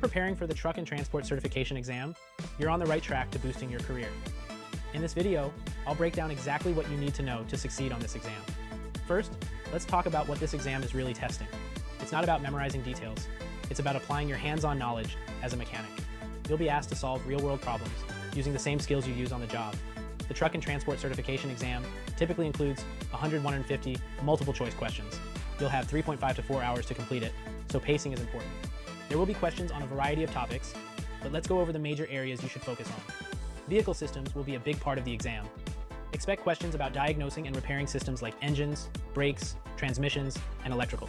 preparing for the Truck and Transport Certification exam, you're on the right track to boosting your career. In this video, I'll break down exactly what you need to know to succeed on this exam. First, let's talk about what this exam is really testing. It's not about memorizing details. It's about applying your hands-on knowledge as a mechanic. You'll be asked to solve real-world problems using the same skills you use on the job. The Truck and Transport Certification exam typically includes 150 multiple-choice questions. You'll have 3.5 to 4 hours to complete it, so pacing is important. There will be questions on a variety of topics, but let's go over the major areas you should focus on. Vehicle systems will be a big part of the exam. Expect questions about diagnosing and repairing systems like engines, brakes, transmissions, and electrical.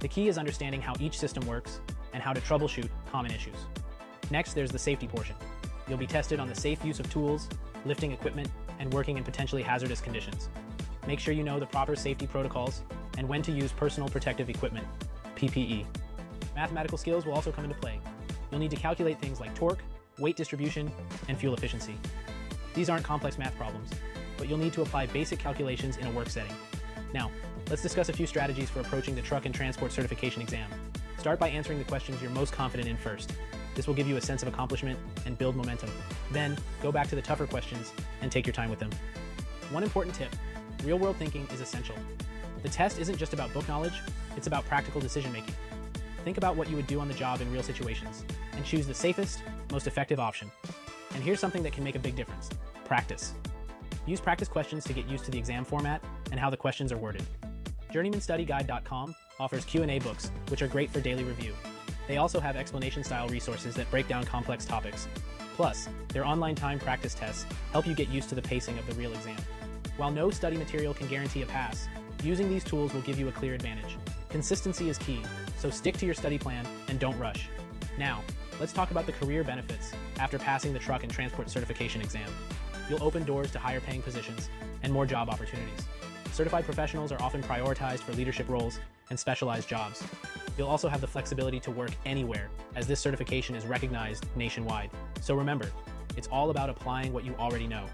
The key is understanding how each system works and how to troubleshoot common issues. Next, there's the safety portion. You'll be tested on the safe use of tools, lifting equipment, and working in potentially hazardous conditions. Make sure you know the proper safety protocols and when to use personal protective equipment, PPE. Mathematical skills will also come into play. You'll need to calculate things like torque, weight distribution, and fuel efficiency. These aren't complex math problems, but you'll need to apply basic calculations in a work setting. Now, let's discuss a few strategies for approaching the Truck and Transport Certification exam. Start by answering the questions you're most confident in first. This will give you a sense of accomplishment and build momentum. Then, go back to the tougher questions and take your time with them. One important tip: real-world thinking is essential. The test isn't just about book knowledge, it's about practical decision-making. Think about what you would do on the job in real situations, and choose the safest, most effective option. And here's something that can make a big difference: practice. Use practice questions to get used to the exam format and how the questions are worded. JourneymanStudyGuide.com offers Q&A books, which are great for daily review. They also have explanation-style resources that break down complex topics. Plus, their online time practice tests help you get used to the pacing of the real exam. While no study material can guarantee a pass, using these tools will give you a clear advantage. Consistency is key, so stick to your study plan and don't rush. Now, let's talk about the career benefits after passing the Truck and Transport Certification exam. You'll open doors to higher paying positions and more job opportunities. Certified professionals are often prioritized for leadership roles and specialized jobs. You'll also have the flexibility to work anywhere, as this certification is recognized nationwide. So remember, it's all about applying what you already know.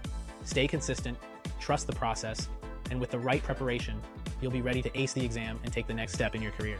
Stay consistent, trust the process, and with the right preparation, you'll be ready to ace the exam and take the next step in your career.